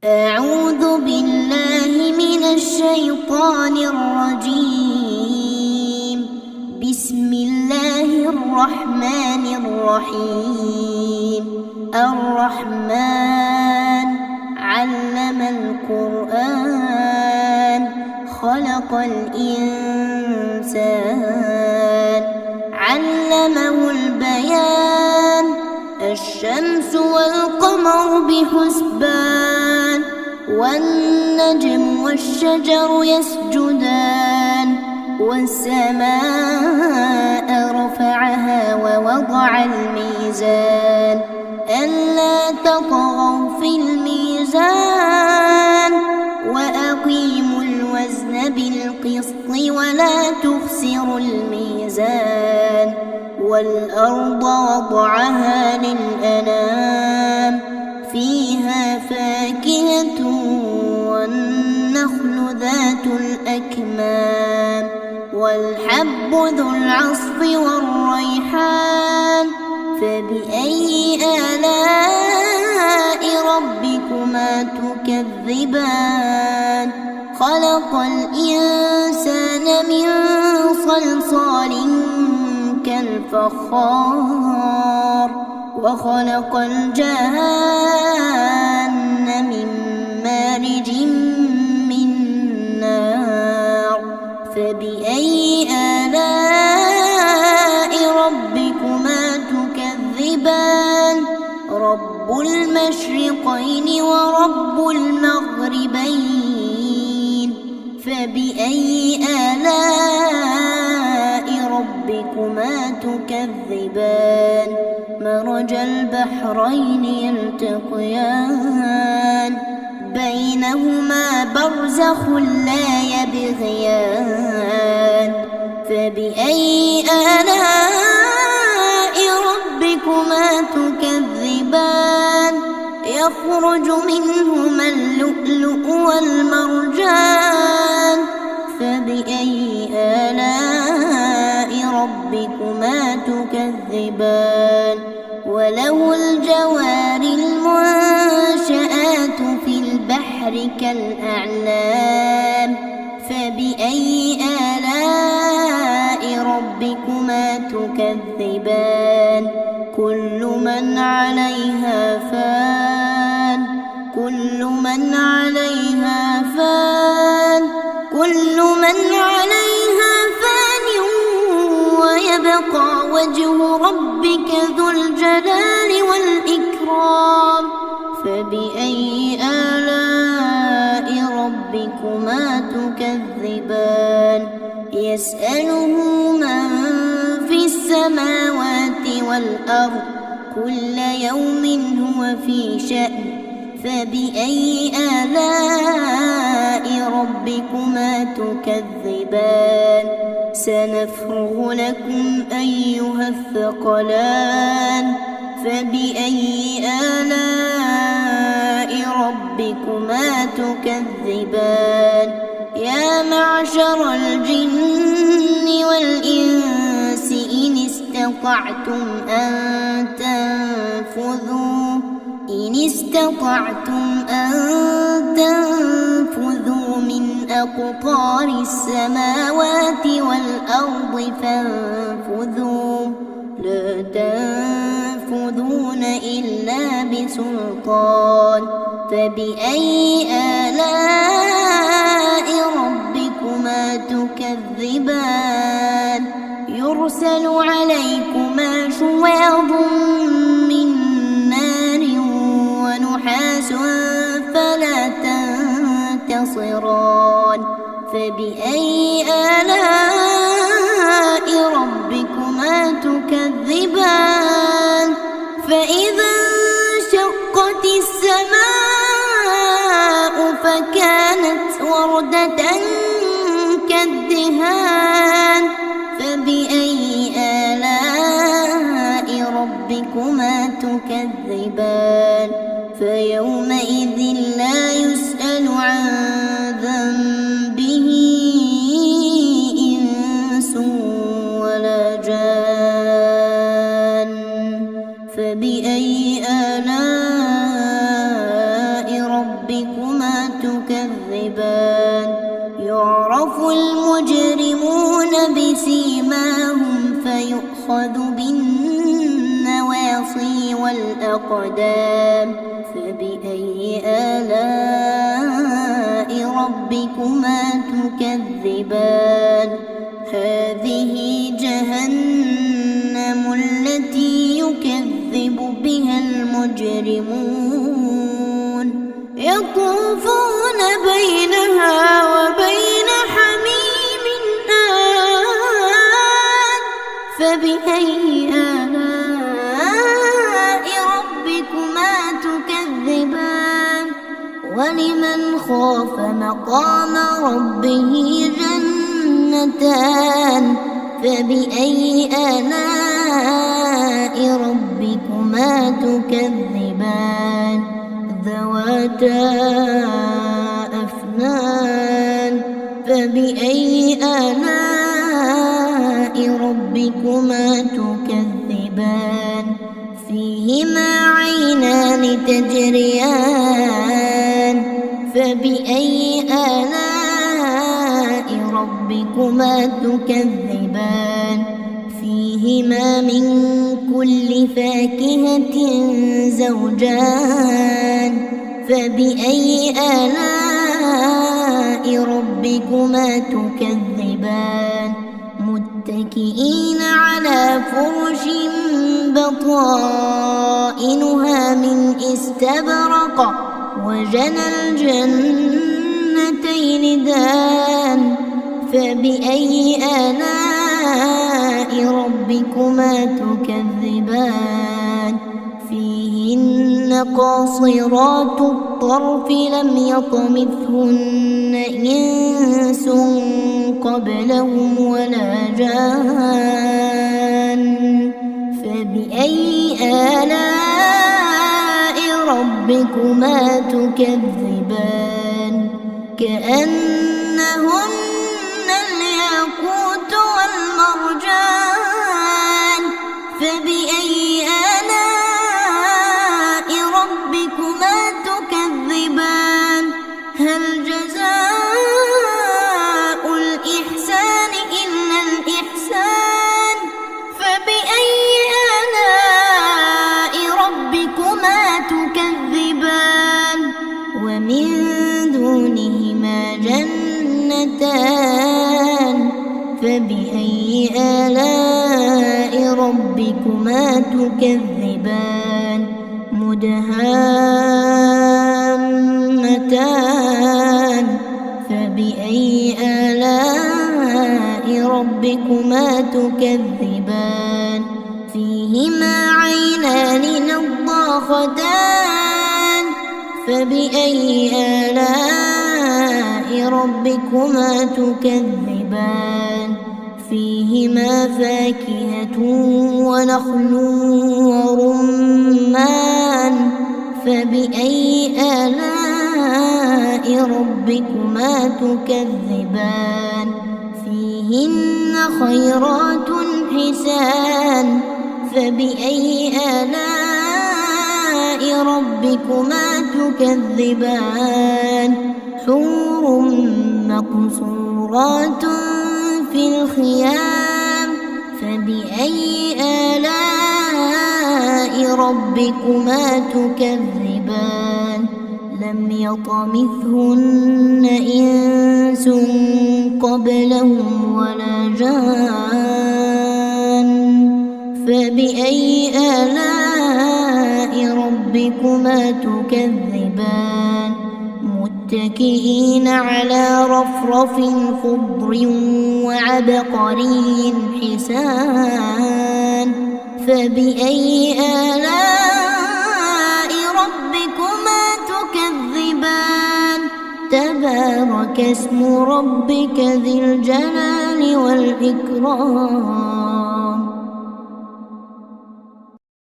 أعوذ بالله من الشيطان الرجيم. بسم الله الرحمن الرحيم. الرحمن علم القرآن خلق الإنسان علمه البيان. الشمس والقمر بحسبان والنجم والشجر يسجدان والسماء رفعها ووضع الميزان ألا تطغوا في الميزان وأقيموا الوزن بالقسط ولا تخسروا الميزان. والأرض وضعها للأنام فيها فاكهة والنخل ذات الأكمام والحب ذو العصف والريحان. فبأي آلاء ربكما تكذبان؟ خلق الإنسان من صلصال كالفخار وخلق الجان من مارج من نار. فبأي آلاء ربكما تكذبان؟ رب المشرقين ورب المغربين. فبأي آلاء ربكما تكذبان؟ مرج البحرين يلتقيان بينهما برزخ لا يبغيان. فبأي آلاء ربكما تكذبان؟ يخرج منهما اللؤلؤ والمرجان. فبأي آلاء ربكما تكذبان؟ وله الجوار المنشآت في البحر كالأعلام. فبأي آلاء ربكما تكذبان؟ كل من عليها فان كل من عليها فان كل من عليها فان ويبقى وجه ربك ذو الجلال والإكرام. فبأي آلاء ربكما تكذبان؟ يسأله من في السماوات والأرض كل يوم هو في شأن. فبأي آلاء ربكما تكذبان؟ سنفرغ لكم أيها الثقلان. فبأي آلاء ربكما تكذبان؟ يا معشر الجن والإنس إن استطعتم أن تنفذوا من أقطار السماوات والأرض فانفذوا لا تنفذون إلا بسلطان. فبأي آلاء ربكما تكذبان؟ يرسل عليكما شواظ من نار ونحاس فلا تنتصران. فبأي آلاء ربكما تكذبان؟ فإذا انشقت السماء فكانت وردة كالدهان. فبأي آلاء ربكما تكذبان؟ فيومئذ لا يسأل عن ذنبه إنس ولا جان. فبأي آلاء ربكما تكذبان يعرف المجرمون بسيماهم فيؤخذ بالنواصي والأقدام فبأي آلاء ربكما تكذبان هذه جهنم التي يكذب بها المجرمون يطوفون بينها وبين حميم آن فبأي آلاء ربكما تكذبان ولمن خاف مقام ربه جنتان فبأي آلاء ربكما تكذبان ذواتا أفنان فبأي آلاء ربكما تكذبان فيهما عينان تجريان فبأي آلاء ربكما تكذبان فيهما من كل فاكهة زوجان فبأي آلاء ربكما تكذبان متكئين على فرش بطائنها من استبرق وجنى الجنتين دان فبأي آلاء ربكما تكذبان فيهن قاصرات الطرف لم يطمثهن إنس قبلهم ولا جان فبأي آلاء ربكما تكذبان كأنهن الياقوت والمرجان فبأي آلاء ربكما تكذبان هل جزاء الإحسان إلا الإحسان فبأي آلاء ربكما تكذبان ومن دونهما جنتان فبأي آلاء ربكما تكذبان مدهامتان فبأي آلاء ربكما تكذبان فيهما عينان نضاختان فبأي آلاء ربكما تكذبان فيهما فاكهة ونخل ورمان فبأي آلاء ربكما تكذبان فيهن خيرات حسان فبأي آلاء ربكما تكذبان حور مقصورات في الخيام فبأي آلاء ربكما تكذبان لم يطمثهن إنس قبلهم ولا جان فبأي آلاء ربكما تكذبان متكئين على رفرف خضر وعبقري حسان فبأي آلاء ربكما تكذبان تبارك اسم ربك ذي الجلال والإكرام